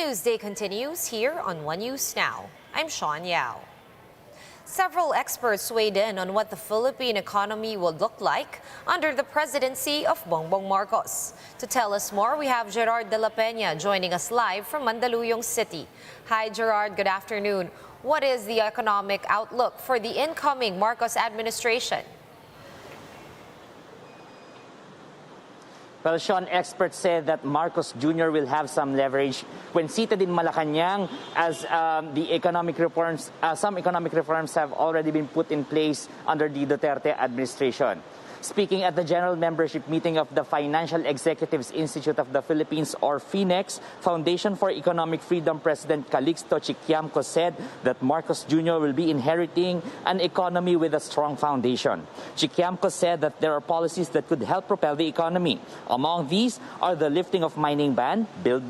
Newsday continues here on One News Now. I'm Sean Yao. Several experts weighed in on what the Philippine economy will look like under the presidency of Bongbong Marcos. To tell us more, we have Gerard de la Peña joining us live from Mandaluyong City. Hi Gerard, good afternoon. What is the economic outlook for the incoming Marcos administration? Well, Sean, experts said that Marcos Jr. will have some leverage when seated in Malacanang, as some economic reforms have already been put in place under the Duterte administration. Speaking at the general membership meeting of the Financial Executives Institute of the Philippines, or FINEX, Foundation for Economic Freedom President Calixto Chiquiamco said that Marcos Jr. will be inheriting an economy with a strong foundation. Chiquiamco said that there are policies that could help propel the economy. Among these are the lifting of mining ban, build,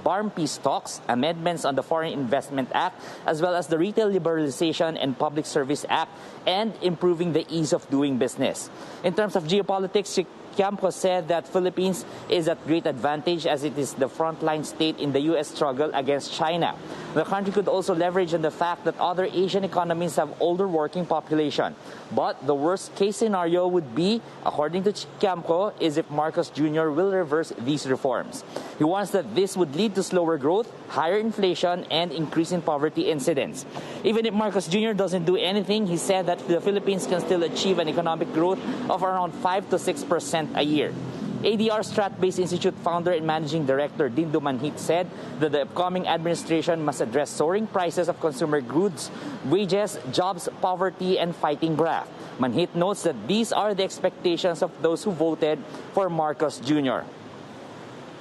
BARM peace talks, amendments on the Foreign Investment Act, as well as the Retail Liberalization and Public Service Act, and improving the ease of doing business. In terms of geopolitics, Chiquiamco said that Philippines is at great advantage as it is the frontline state in the U.S. struggle against China. The country could also leverage on the fact that other Asian economies have older working population. But the worst case scenario would be, according to Chiquiamco, is if Marcos Jr. will reverse these reforms. He wants that this would lead to slower growth, higher inflation, and increase in poverty incidence. Even if Marcos Jr. doesn't do anything, he said that the Philippines can still achieve an economic growth of around 5 to 6% a year. ADR Strat-Based Institute founder and managing director Dindo Manhit said that the upcoming administration must address soaring prices of consumer goods, wages, jobs, poverty, and fighting graft. Manhit notes that these are the expectations of those who voted for Marcos Jr.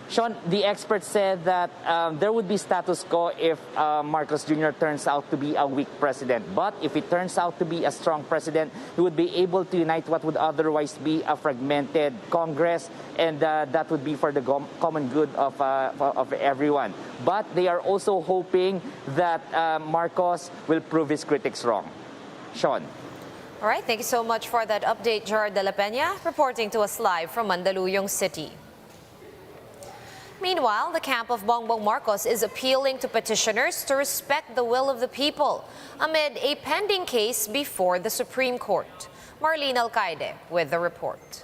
Sean, the experts said that there would be status quo if Marcos Jr. turns out to be a weak president. But if he turns out to be a strong president, he would be able to unite what would otherwise be a fragmented Congress, and that would be for the common good of everyone. But they are also hoping that Marcos will prove his critics wrong. Sean. All right, thank you so much for that update, Gerard de la Peña, reporting to us live from Mandaluyong City. Meanwhile, the camp of Bongbong Marcos is appealing to petitioners to respect the will of the people amid a pending case before the Supreme Court. Marlene Alcaide with the report.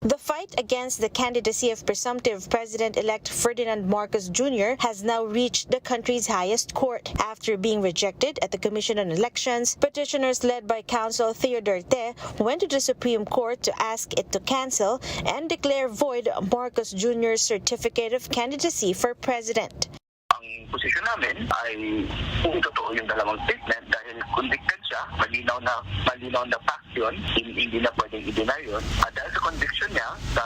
The fight against the candidacy of presumptive President-elect Ferdinand Marcos Jr. has now reached the country's highest court. After being rejected at the Commission on Elections, petitioners led by Counsel Theodore Te went to the Supreme Court to ask it to cancel and declare void Marcos Jr.'s certificate of candidacy for president. Ang posisyon namin ay kung totoo yung dalawang statement dahil convicted siya, malinaw na fact yun, hindi na pwedeng i-deny yun. At dahil sa conviction niya sa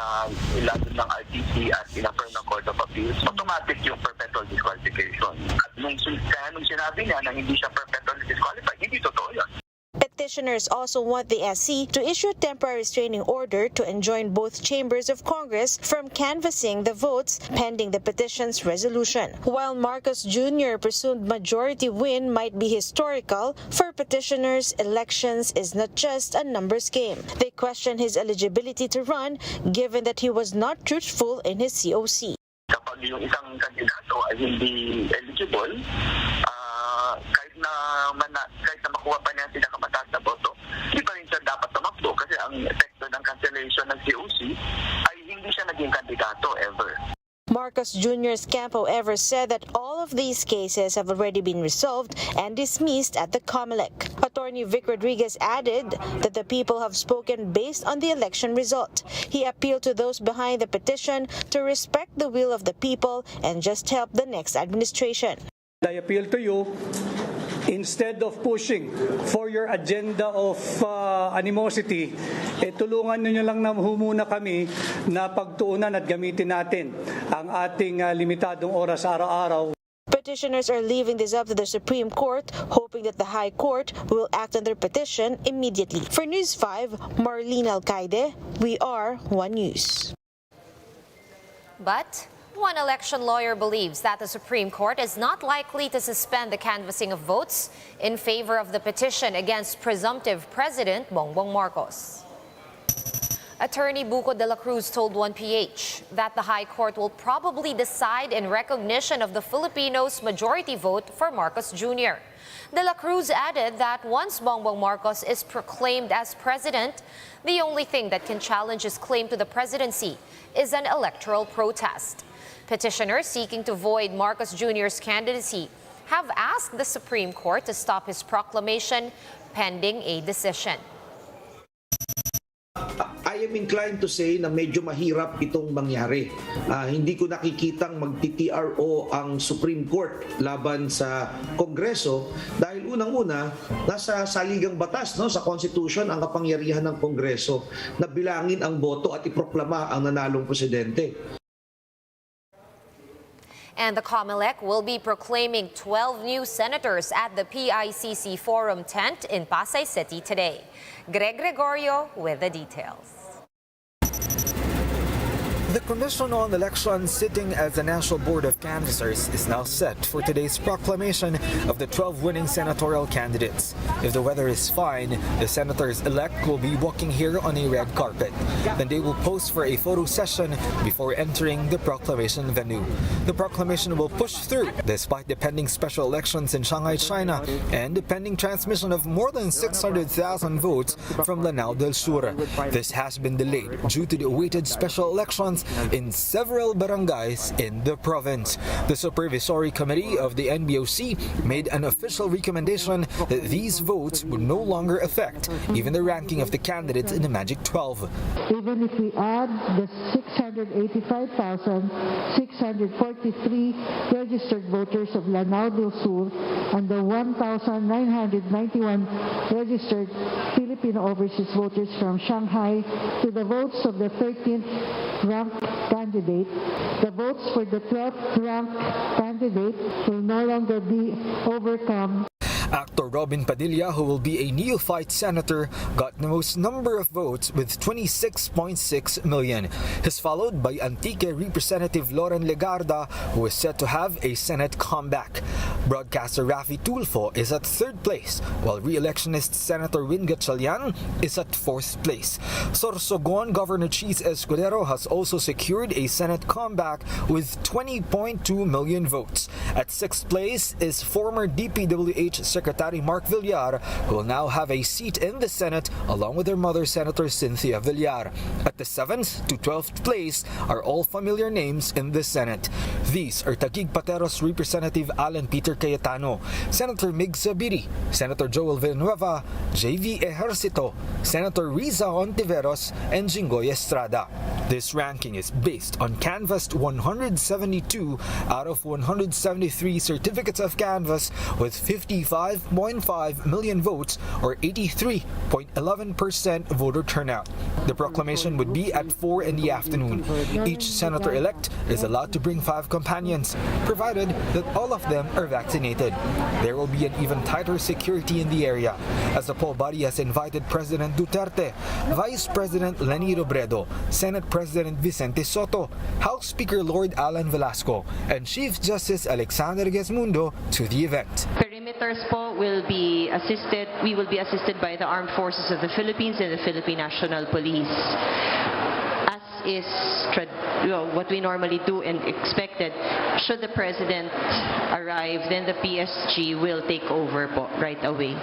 ilalim ng RTC at in-affirm ng Court of Appeals, automatic yung perpetual disqualification. At nung sinabi niya na hindi siya perpetually disqualified, hindi totoo yun. Petitioners also want the SC to issue a temporary restraining order to enjoin both chambers of Congress from canvassing the votes pending the petition's resolution. While Marcos Jr. presumed majority win might be historical, for petitioners, elections is not just a numbers game. They question his eligibility to run given that he was not truthful in his COC. Kapag yung isang kandidato ay hindi eligible, kahit na makuha pa niya pinakamataas na boto, hindi pa rin siya dapat tumakbo kasi ang epekto ng cancellation ng COC ay hindi siya naging kandidato ever. Marcos Jr.'s camp, however, said that all of these cases have already been resolved and dismissed at the COMELEC. Attorney Vic Rodriguez added that the people have spoken based on the election result. He appealed to those behind the petition to respect the will of the people and just help the next administration. I appeal to you, instead of pushing for your agenda of animosity, tulungan niyo lang na muna kami na pagtuunan at gamitin natin ang ating limitadong oras araw-araw. Petitioners are leaving this up to the Supreme Court, hoping that the High Court will act on their petition immediately. For News 5, Marlene Alcaide, we are One News. But one election lawyer believes that the Supreme Court is not likely to suspend the canvassing of votes in favor of the petition against presumptive President Bongbong Marcos. Attorney Buko de la Cruz told 1PH that the High Court will probably decide in recognition of the Filipinos' majority vote for Marcos Jr. De la Cruz added that once Bongbong Marcos is proclaimed as president, the only thing that can challenge his claim to the presidency is an electoral protest. Petitioners seeking to void Marcos Jr.'s candidacy have asked the Supreme Court to stop his proclamation pending a decision. I am inclined to say na medyo mahirap itong mangyari. Hindi ko nakikitang magti-TRO ang Supreme Court laban sa Kongreso dahil unang-una, nasa saligang batas, no, sa Constitution ang kapangyarihan ng Kongreso na bilangin ang boto at iproklama ang nanalong presidente. And the COMELEC will be proclaiming 12 new senators at the PICC Forum tent in Pasay City today. Greg Gregorio with the details. The Commission on Elections, sitting as the National Board of Canvassers, is now set for today's proclamation of the 12 winning senatorial candidates. If the weather is fine, the senators-elect will be walking here on a red carpet. Then they will pose for a photo session before entering the proclamation venue. The proclamation will push through despite the pending special elections in Shanghai, China, and the pending transmission of more than 600,000 votes from Lanao del Sur. This has been delayed due to the awaited special elections in several barangays in the province. The Supervisory Committee of the NBOC made an official recommendation that these votes would no longer affect even the ranking of the candidates in the Magic 12. Even if we add the 685,643 registered voters of Lanao del Sur and the 1,991 registered Filipino overseas voters from Shanghai to the votes of the 13th ranked candidate, the votes for the 12th ranked candidate will no longer be overcome. Actor Robin Padilla, who will be a neophyte senator, got the most number of votes with 26.6 million. He's followed by Antique Representative Loren Legarda, who is set to have a Senate comeback. Broadcaster Rafi Tulfo is at third place, while re-electionist Senator Win Gatchalian is at fourth place. Sorsogon Governor Cheese Escudero has also secured a Senate comeback with 20.2 million votes. At sixth place is former DPWH Secretary Mark Villar, who will now have a seat in the Senate along with her mother, Senator Cynthia Villar. At the 7th to 12th place are all familiar names in the Senate. These are Taguig Pateros Representative Alan Peter Cayetano, Senator Mig Sabiri, Senator Joel Villanueva, JV Ejercito, Senator Riza Ontiveros, and Jinggoy Estrada. This ranking is based on canvassed 172 out of 173 certificates of canvass with 55.5 million votes or 83.11% voter turnout. The proclamation would be at 4 in the afternoon. Each senator-elect is allowed to bring 5 companions, provided that all of them are vaccinated. There will be an even tighter security in the area, as the poll body has invited President Duterte, Vice President Leni Robredo, Senate President Vicente Soto, House Speaker Lord Alan Velasco, and Chief Justice Alexander Gesmundo to the event. Perimeters po will be assisted. We will be assisted by the Armed Forces of the Philippines and the Philippine National Police. As is what we normally do and expected, should the President arrive, then the PSG will take over po right away.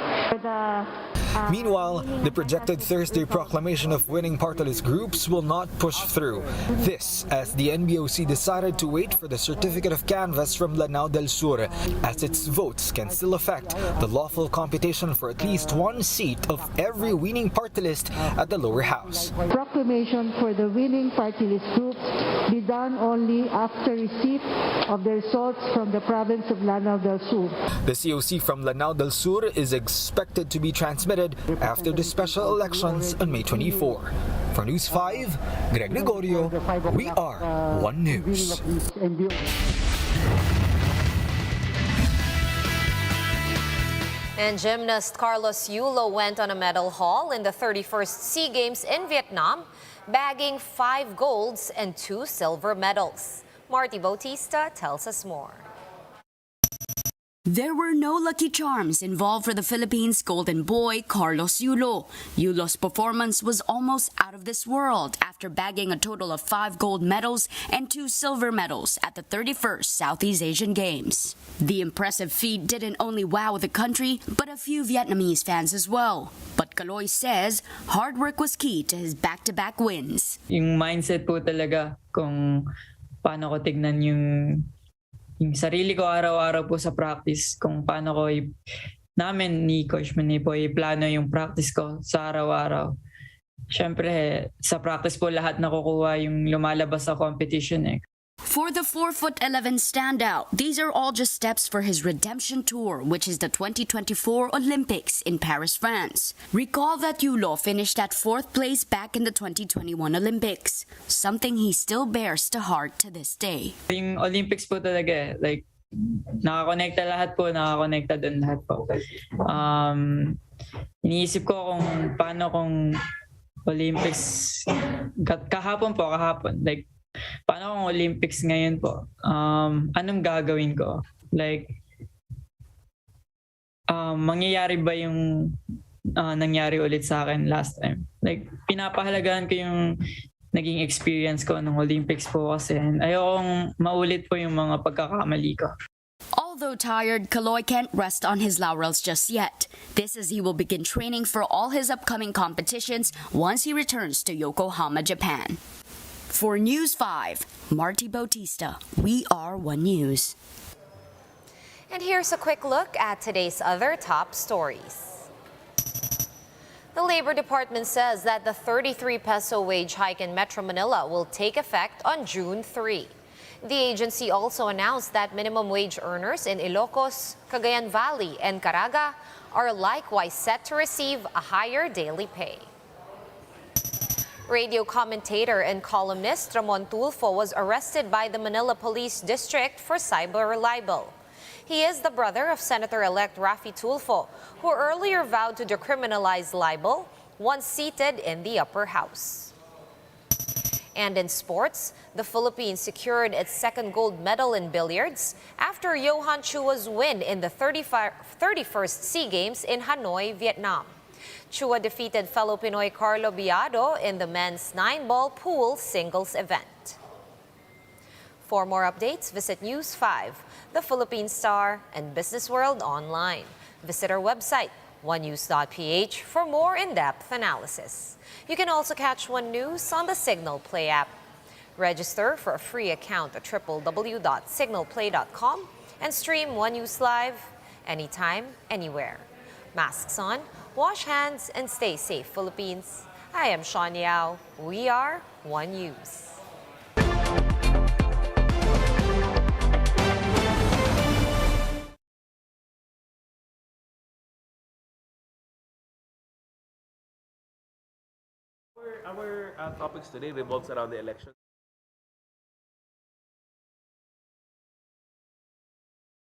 Meanwhile, the projected Thursday proclamation of winning party-list groups will not push through. This as the NBOC decided to wait for the certificate of canvass from Lanao del Sur, as its votes can still affect the lawful computation for at least one seat of every winning party list at the lower house. Proclamation for the winning party list groups be done only after receipt of the results from the province of Lanao del Sur. The COC from Lanao del Sur is expected to be transmitted after the special elections on May 24. For News 5, Greg Gregorio, we are One News. And gymnast Carlos Yulo went on a medal haul in the 31st SEA Games in Vietnam, bagging 5 golds and 2 silver medals. Marty Bautista tells us more. There were no lucky charms involved for the Philippines' golden boy, Carlos Yulo. Yulo's performance was almost out of this world after bagging a total of 5 gold medals and 2 silver medals at the 31st Southeast Asian Games. The impressive feat didn't only wow the country, but a few Vietnamese fans as well. But Kaloy says hard work was key to his back-to-back wins. Yung mindset po talaga kung paano ko tignan yung sarili ko araw-araw po sa practice, kung paano ko namin ni Coach Manny po i-plano yung practice ko sa araw-araw. Siyempre, sa practice po lahat nakukuha yung lumalabas sa competition eh. For the 4'11" standout, these are all just steps for his redemption tour, which is the 2024 Olympics in Paris, France. Recall that Yulo finished at 4th place back in the 2021 Olympics, something he still bears to heart to this day. Yung Olympics po talaga like nakakonekta lahat po, nakakonekta doon lahat po. Iniisip ko kung paano kung Olympics kahapon like paano kung Olympics ngayon po? Anong gagawin ko? Like, mangyayari ba yung nangyari ulit sa akin last time? Like, pinapahalagaan ko yung naging experience ko ng Olympics po kasi ayokong maulit po yung mga pagkakamali ko. Although tired, Kaloy can't rest on his laurels just yet. This as he will begin training for all his upcoming competitions once he returns to Yokohama, Japan. For News 5, Marty Bautista, We Are One News. And here's a quick look at today's other top stories. The Labor Department says that the 33 peso wage hike in Metro Manila will take effect on June 3. The agency also announced that minimum wage earners in Ilocos, Cagayan Valley, and Caraga are likewise set to receive a higher daily pay. Radio commentator and columnist Ramon Tulfo was arrested by the Manila Police District for cyber libel. He is the brother of Senator-elect Raffy Tulfo, who earlier vowed to decriminalize libel once seated in the upper house. And in sports, the Philippines secured its second gold medal in billiards after Johan Chua's win in the 31st SEA Games in Hanoi, Vietnam. Chua defeated fellow Pinoy Carlo Biado in the men's 9-ball pool singles event. For more updates, visit News 5, The Philippine Star, and Business World online. Visit our website, onenews.ph, for more in-depth analysis. You can also catch One News on the Signal Play app. Register for a free account at www.signalplay.com and stream One News live anytime, anywhere. Masks on, wash hands, and stay safe, Philippines. I am Sean Yao. We are One News. Our topics today revolves around the election.